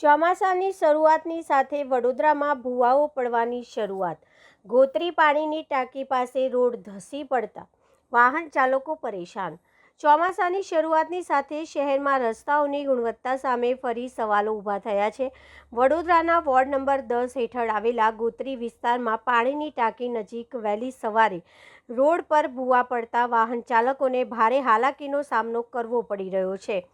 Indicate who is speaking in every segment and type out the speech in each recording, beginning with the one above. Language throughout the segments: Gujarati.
Speaker 1: ચોમાસાની શરૂઆતની સાથે વડોદરામાં ભૂવાઓ પડવાની શરૂઆત। ગોત્રી પાણીની ટાંકી પાસે રોડ ધસી પડતા વાહન ચાલકો પરેશાન। ચોમાસાની શરૂઆતની સાથે શહેરમાં રસ્તાઓની ગુણવત્તા સામે ફરી સવાલો ઊભા થયા છે। વડોદરાના વોર્ડ નંબર 10 હેઠળ આવેલા ગોત્રી વિસ્તારમાં પાણીની ટાંકી નજીક વહેલી સવારે રોડ પર ભૂવા પડતા વાહન ચાલકોને ભારે હાલાકીનો સામનો કરવો પડી રહ્યો છે।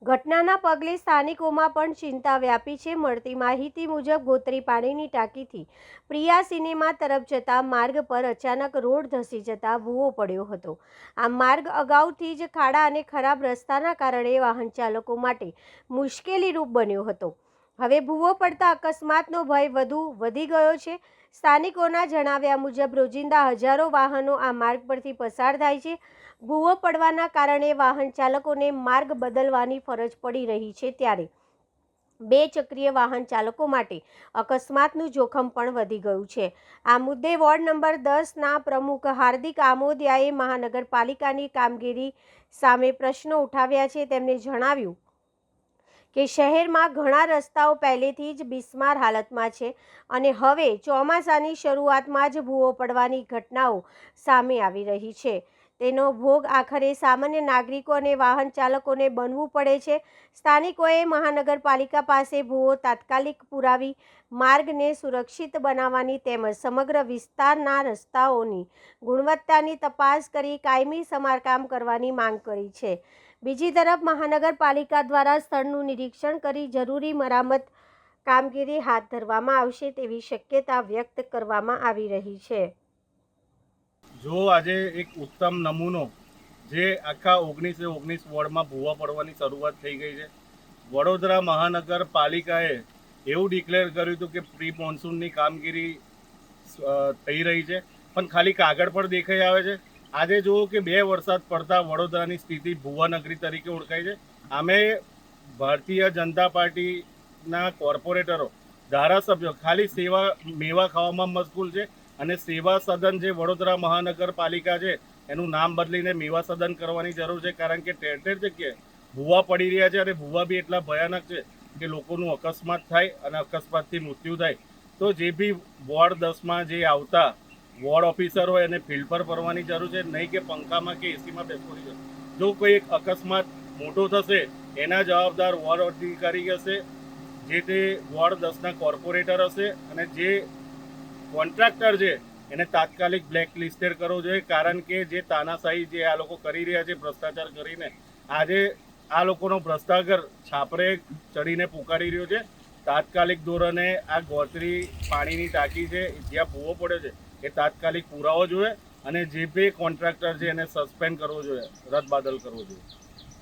Speaker 1: ઘટનાના પગલે સ્થાનિકોમાં પણ ચિંતા વ્યાપી છે। મળતી માહિતી મુજબ ગોત્રી પાણીની ટાંકીથી પ્રિયા સિનેમા તરફ જતા માર્ગ પર અચાનક રોડ ધસી જતા ભૂવો પડ્યો હતો। આ માર્ગ અગાઉથી જ ખાડા અને ખરાબ રસ્તાના કારણે વાહન ચાલકો માટે મુશ્કેલીરૂપ બન્યો હતો। હવે ભૂવો પડતા અકસ્માતનો ભય વધુ વધી ગયો છે। સ્થાનિકોના જણાવ્યા મુજબ રોજિંદા હજારો વાહનો આ માર્ગ પરથી પસાર થાય છે। ભૂવો પડવાના કારણે વાહન ચાલકોને માર્ગ બદલવાની ફરજ પડી રહી છે, ત્યારે બે ચક્રીય વાહન ચાલકો માટે અકસ્માતનું જોખમ પણ વધી ગયું છે। આ મુદ્દે વોર્ડ નંબર 10ના પ્રમુખ હાર્દિક આમોદિયાએ મહાનગરપાલિકાની કામગીરી સામે પ્રશ્નો ઉઠાવ્યા છે। તેમણે જણાવ્યું કે શહેરમાં ઘણા રસ્તાઓ પહેલેથી જ બિસ્માર હાલતમાં છે અને હવે ચોમાસાની શરૂઆતમાં જ ભૂવો પડવાની ઘટનાઓ સામે આવી રહી છે। તેનો ભોગ આખરે સામાન્ય નાગરિકો અને વાહન ચાલકોને બનવું પડે છે। સ્થાનિકોએ મહાનગરપાલિકા પાસે ભૂવો તાત્કાલિક પુરાવી માર્ગને સુરક્ષિત બનાવવાની તેમજ સમગ્ર વિસ્તારના રસ્તાઓની ગુણવત્તાની તપાસ કરી કાયમી સમારકામ કરવાની માંગ કરી છે। બીજી તરફ મહાનગરપાલિકા દ્વારા સ્થળનું નિરીક્ષણ કરી જરૂરી મરામત કામગીરી હાથ ધરવામાં આવશે તેવી શક્યતા વ્યક્ત કરવામાં આવી રહી છે।
Speaker 2: જો આજે એક ઉત્તમ નમૂનો જે આખા 19 વોર્ડમાં ભૂવા પડવાની શરૂઆત થઈ ગઈ છે। વડોદરા મહાનગરપાલિકાએ એવું ડિક્લેર કર્યું હતું કે પ્રી મોન્સૂનની કામગીરી થઈ રહી છે, પણ ખાલી કાગળ પર દેખાઈ આવે છે। આજે જુઓ કે 2 વરસાદ પડતા વડોદરાની સ્થિતિ ભૂવા નગરી તરીકે ઓળખાય છે। આમે ભારતીય જનતા પાર્ટીના કોર્પોરેટરો, ધારાસભ્યો ખાલી મેવા ખાવામાં મશગુલ છે અને સેવા સદન જે વડોદરા મહાનગરપાલિકા છે એનું નામ બદલીને મેવા સદન કરવાની જરૂર છે, કારણ કે ઠેર ઠેર જગ્યાએ ભૂવા પડી રહ્યા છે અને ભૂવા બી એટલા ભયાનક છે કે લોકોનું અકસ્માત થાય અને અકસ્માતથી મૃત્યુ થાય। તો જે બી વોર્ડ 10માં જે આવતા વોર્ડ ઓફિસર હોય એને ફિલ્ડ પર ભરવાની જરૂર છે, નહીં કે પંખામાં કે એસીમાં બેસવાની જરૂર। જો કોઈ એક અકસ્માત મોટો થશે એના જવાબદાર વોર્ડ અધિકારી હશે, જે તે વોર્ડ 10ના કોર્પોરેટર હશે અને જે કોન્ટ્રાક્ટર છે એને તાત્કાલિક બ્લેક લિસ્ટેડ કરવો જોઈએ, કારણ કે જે તાનાશાહી જે આ લોકો કરી રહ્યા છે ભ્રષ્ટાચાર કરીને, આજે આ લોકોનો ભ્રષ્ટાચાર છાપરે ચડીને પુકારી રહ્યો છે। તાત્કાલિક ધોરણે આ ગોત્રી પાણીની ટાંકી છે જ્યાં ભૂવો પડ્યો છે એ તાત્કાલિક પુરાવો જોઈએ અને જે બી કોન્ટ્રાક્ટર છે એને સસ્પેન્ડ કરવો જોઈએ, રદબાતલ કરવો જોઈએ।